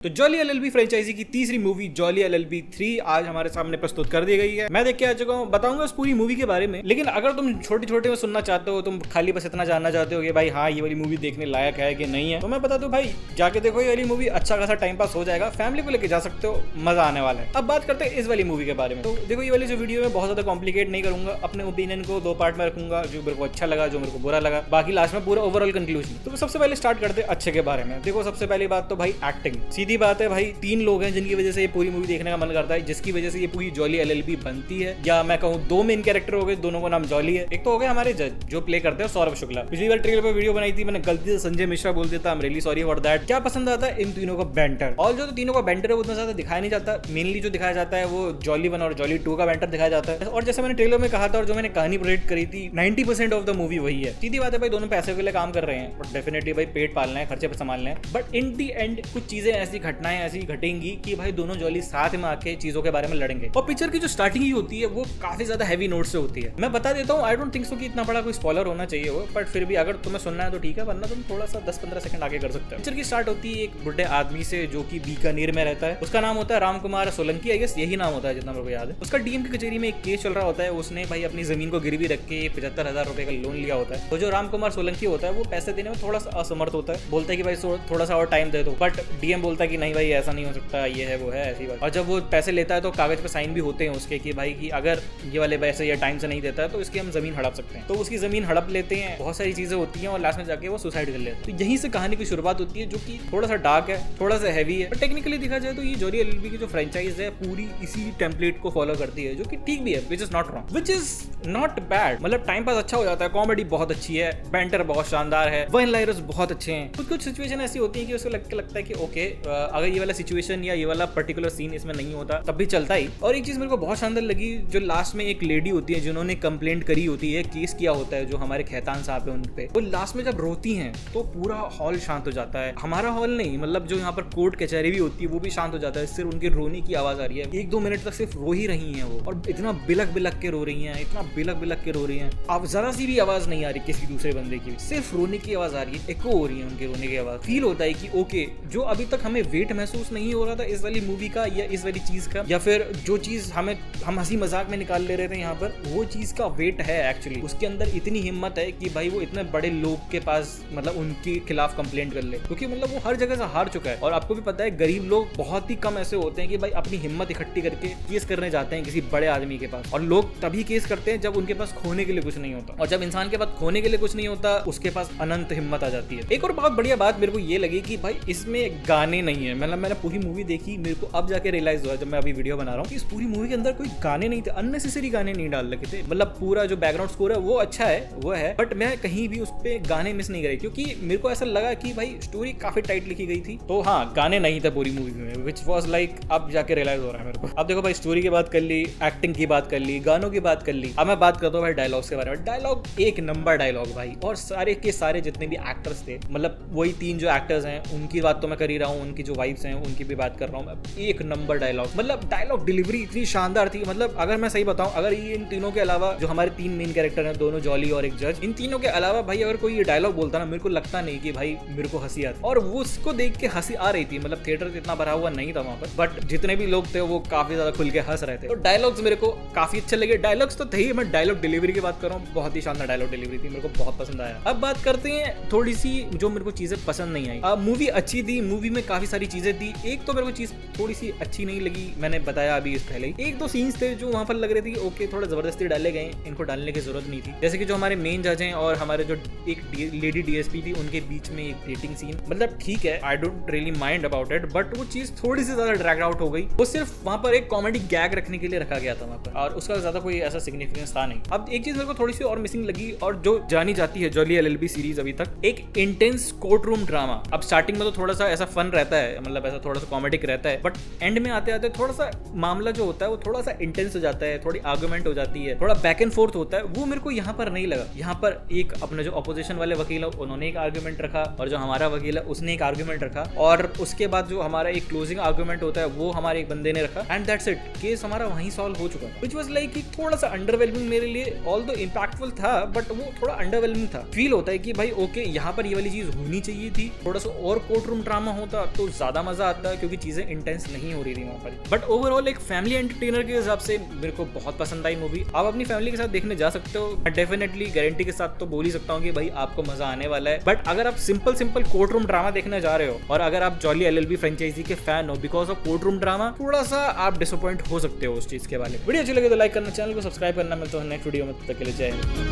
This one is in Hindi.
तो जॉली एलएलबी फ्रेंचाइजी की तीसरी मूवी जॉली एलएलबी 3 आज हमारे सामने प्रस्तुत कर दी गई है। मैं देख के आ चुका हूँ, बताऊंगा उस पूरी मूवी के बारे में। लेकिन अगर तुम छोटे छोटे में सुनना चाहते हो, तुम खाली बस इतना जानना चाहते हो कि भाई हाँ ये वाली मूवी देखने लायक है कि नहीं है, तो मैं बता दूं भाई जाके देखो, ये वाली मूवी अच्छा खासा टाइम पास हो जाएगा, फैमिली को लेके जा सकते हो, मजा आने वाला है। अब बात करते हैं इस वाली मूवी के बारे में। तो देखो ये वाली जो वीडियो में बहुत ज्यादा कॉम्प्लिकेट नहीं करूंगा, अपने ओपिनियन को दो पार्ट में रखूंगा, जो मेरे को अच्छा लगा, जो मेरे को बुरा लगा, बाकी लास्ट में पूरा ओवरऑल कंक्लूजन। तो सबसे पहले स्टार्ट करते हैं अच्छे के बारे में। देखो सबसे पहली बात तो भाई एक्टिंग, सीधी बात है भाई, 3 लोग हैं जिनकी वजह से ये पूरी मूवी देखने का मन करता है, जिसकी वजह से ये पूरी जॉली एलएलबी बनती है। या मैं कहूँ 2 मेन कैरेक्टर हो गए, दोनों का नाम जॉली है। एक तो हो गए हमारे जज जो प्ले करते हैं सौरभ शुक्ला। पिछली बार ट्रेलर पर वीडियो बनाई थी मैंने, गलती से संजय मिश्रा बोल देता, I am really sorry for that. क्या पसंद आता है इन तीनों का बैंटर, और जो तीनों का बैंटर है वो उतना ज्यादा दिखाया नहीं जाता। मेनली जो दिखाया जाता है वो जॉली 1 और जॉली 2 का बैंटर दिखाया जाता है। और जैसे मैंने ट्रेलर में कहा था और जो मैंने कहानी प्रोजेक्ट करी थी, 90% ऑफ द मूवी वही है। सीधी बात है भाई, दोनों पैसे के लिए काम कर रहे हैं, बट डेफिनेटली भाई पेट पालना है, खर्चे पे संभालना है। बट इन दी एंड कुछ चीजें ऐसी घटनाएं ऐसी घटेंगी कि भाई दोनों जॉली साथ में आके चीजों के बारे में लड़ेंगे। और पिक्चर की जो स्टार्टिंग ही होती है वो काफी ज्यादा हैवी नोट से होती है। मैं बता देता हूँ, आई डोंट थिंक सो कि इतना बड़ा कोई स्पॉइलर होना चाहिए वो, बट फिर भी अगर तुम्हें सुनना है तो ठीक है, वरना तुम थोड़ा सा 10-15 सेकंड आगे कर सकते हो। पिक्चर की स्टार्ट होती है एक बुढ़े आदमी से जो कि बीकानेर में रहता है। उसका नाम होता है राम कुमार सोलंकी, आई गेस यही नाम होता है जितना मेरे को याद है। उसका डीएम की कचेरी में एक केस चल रहा होता है। उसने भाई अपनी जमीन को गिरवी रख के 75,000 रुपए का लोन लिया होता है। तो जो राम कुमार सोलंकी होता है वो पैसे देने में थोड़ा सा असमर्थ होता है, बोलता है कि भाई थोड़ा सा और टाइम दे दो। बट डीएम बोलता है कि नहीं भाई ऐसा नहीं हो सकता, ये है वो है ऐसी बात। और जब वो पैसे लेता है तो कागज पे साइन भी होते हैं उसके कि भाई कि अगर ये वाले पैसे या टाइम से नहीं देता है तो इसकी हम जमीन हड़प सकते हैं। तो उसकी जमीन हड़प लेते हैं, बहुत सारी चीजें होती हैं और लास्ट में जाके वो सुसाइड कर लेते हैं। तो यहीं से कहानी की शुरुआत होती है, जो कि थोड़ा सा डार्क है, थोड़ा सा हैवी है। बट टेक्निकली देखा जाए तो ये जॉली एलएलबी की जो फ्रेंचाइज है पूरी इसी टेम्पलेट को फॉलो करती है, जो कि ठीक भी है, which is not wrong, which is not bad. मतलब टाइम पास अच्छा हो जाता है, कॉमेडी बहुत अच्छी है, बैंटर बहुत शानदार है, वन लाइनर्स बहुत अच्छे हैं। कुछ सिचुएशन ऐसी होती है कि उसको लगता है कि ओके अगर ये वाला सिचुएशन या ये वाला पर्टिकुलर सीन इसमें नहीं होता तब भी चलता ही। और एक चीज मेरे को बहुत शानदार लगी, जो लास्ट में एक लेडी होती है जिन्होंने कंप्लेंट करी होती है, केस किया होता है, जो हमारे खैतान साहब है उन पे, वो लास्ट में जब रोती हैं तो पूरा हॉल शांत हो जाता है। हमारा हॉल नहीं, मतलब जो यहाँ पर कोर्ट कचहरी भी होती है वो भी शांत हो जाता है, सिर्फ उनके रोने की आवाज आ रही है। 1-2 मिनट तक सिर्फ रो ही रही है वो, और इतना बिलक बिलक के रो रही है, इतना बिलक बिलक के रो रही है। अब जरा सी भी आवाज नहीं आ रही किसी दूसरे बंदे की, सिर्फ रोने की आवाज आ रही है, एको हो रही है उनके रोने की आवाज। फील होता है कि ओके, जो अभी तक हमें वेट महसूस नहीं हो रहा था इस वाली मूवी का या इस वाली चीज का, या फिर जो चीज हम हंसी मजाक में निकाल ले रहे थे यहाँ पर, वो चीज का वेट है एक्चुअली। उसके अंदर इतनी हिम्मत है कि भाई वो इतने बड़े लोग के पास मतलब उनके खिलाफ कंप्लेंट कर ले, क्योंकि मतलब वो हर जगह से हार चुका है। और आपको भी पता है गरीब लोग बहुत ही कम ऐसे होते हैं कि भाई अपनी हिम्मत इकट्ठी करके केस करने जाते हैं किसी बड़े आदमी के पास। और लोग तभी केस करते हैं जब उनके पास खोने के लिए कुछ नहीं होता, और जब इंसान के पास खोने के लिए कुछ नहीं होता उसके पास अनंत हिम्मत आ जाती है। एक और बहुत बढ़िया बात मेरे को ये लगी कि भाई इसमें गाने नहीं है। मतलब मैंने पूरी मूवी देखी, मेरे को अब जाके रियलाइज हुआ जब मैं अभी वीडियो बना रहा हूँ कि इस पूरी मूवी के अंदर कोई गाने नहीं थे, अननेसेसरी गाने नहीं डाल रखे थे। मतलब पूरा जो बैकग्राउंड स्कोर है वो अच्छा है, वो है, बट मैं कहीं भी उस पे गाने मिस नहीं करे, क्योंकि मेरे को ऐसा लगा कि भाई स्टोरी काफी टाइट लिखी गई थी। तो हाँ, गाने नहीं थे पूरी मूवी में, विच वाज लाइक अब जाके रियलाइज हो रहा है मेरे को। अब देखो भाई, स्टोरी की बात कर ली, एक्टिंग की बात कर ली, गानों की बात कर ली, अब मैं बात करता हूँ भाई डायलॉग्स के बारे में। डायलॉग एक नंबर डायलॉग भाई, और सारे के सारे जितने भी एक्टर्स थे, मतलब वही 3 जो एक्टर्स हैं उनकी बात तो मैं कर ही रहा हूँ, उनकी जो वाइफ्स हैं उनकी भी बात कर रहा हूँ मैं। एक नंबर डायलॉग, मतलब डायलॉग डिलीवरी इतनी शानदार थी। मतलब अगर मैं सही बताऊं, अगर ये इन तीनों के अलावा जो हमारे 3 मेन कैरेक्टर हैं, दोनों जॉली और एक जज, इन तीनों के अलावा भाई अगर कोई ये डायलॉग बोलता ना, मेरे को लगता नहीं कि भाई मेरे को हंसी आती। और वो उसको देख के हंसी आ रही थी, मतलब थिएटर इतना भरा हुआ नहीं था वहां पर, बट जितने भी लोग थे वो काफी ज्यादा खुल के हंस रहे थे। तो डायलॉग्स मेरे को काफी अच्छे लगे। डायलॉग्स तो थे ही, मैं डायलॉग डिलीवरी की बात कर रहा हूँ, बहुत ही शानदार डायलॉग डिलीवरी थी, मेरे को बहुत पसंद आया। अब बात करते हैं थोड़ी सी जो मेरे को चीजें पसंद नहीं आई। मूवी अच्छी थी, मूवी में काफी सारी चीजें थी। एक तो मेरे को चीज थोड़ी सी अच्छी नहीं लगी, मैंने बताया अभी इस पहले ही। 1-2 सीन्स थे जो वहां पर लग रहे थे ओके थोड़ा जबरदस्ती डाले गए, इनको डालने की जरूरत नहीं थी। जैसे कि जो हमारे मेन जज हैं और हमारे जो एक लेडी डीएसपी थी, उनके बीच में एक डेटिंग सीन, मतलब ठीक है, I don't really mind about it, but वो चीज थोड़ी सी ज्यादा ड्रैग आउट हो गई। वो सिर्फ वहां पर एक कॉमेडी गैग रखने के लिए रखा गया था वहां पर, और उसका ज्यादा कोई ऐसा सिग्निफिकेंस था नहीं। अब एक चीज मेरे को थोड़ी सी और मिसिंग लगी, और जो जानी जाती है जॉली एलएलबी सीरीज अभी तक, एक इंटेंस कोर्ट रूम ड्रामा। अब स्टार्टिंग में तो थोड़ा सा ऐसा फन रहता है, मतलब ऐसा थोड़ा सा कॉमेडिक रहता है, बट एंड में आते आते थोड़ा सा मामला जो होता है वो थोड़ा सा इंटेंस हो जाता है, थोड़ी आर्गुमेंट हो जाती है, थोड़ा बैक एंड फोर्थ होता है। वो मेरे को यहाँ पर नहीं लगा। यहाँ पर एक अपने जो अपोजिशन वाले वकील है उन्होंने एक आर्गुमेंट रखा, और जो हमारा वकील है उसने एक आर्गुमेंट रखा, और उसके बाद जो हमारा एक क्लोजिंग आर्गुमेंट होता है वो हमारे एक बंदे ने रखा, एंड दैट्स इट, केस हमारा वहीं सॉल्व हो चुका। व्हिच वाज लाइक थोड़ा सा अंडरवेलमिंग मेरे लिए, ऑल्दो इंपैक्टफुल था बट वो थोड़ा अंडरवेलमिंग था। फील होता है कि भाई ओके यहाँ पर ये वाली चीज होनी चाहिए थी, थोड़ा सा और कोर्ट रूम ड्रामा होता तो ज्यादा मजा आता है क्योंकि चीजें इंटेंस नहीं हो रही थी वहाँ पर। बट ओवरऑल एक फैमिली एंटरटेनर के हिसाब से मेरे को बहुत पसंद आई मूवी। आप अपनी फैमिली के साथ देखने जा सकते हो, डेफिनेटली गारंटी के साथ तो बोल ही सकता हूँ कि भाई आपको मजा आने वाला है। बट अगर आप सिंपल कोर्ट रूम ड्रामा देखने जा रहे हो और अगर आप जॉली एलएलबी फ्रेंचाइजी के फैन हो because of court room drama, थोड़ा सा आप डिसअपॉइंट हो सकते हो उस चीज के बारे में। वीडियो अच्छी लगे तो लाइक करना, चैनल को सब्सक्राइब करना। मिलता हूँ नेक्स्ट वीडियो में, तब तक के लिए जय हिंद।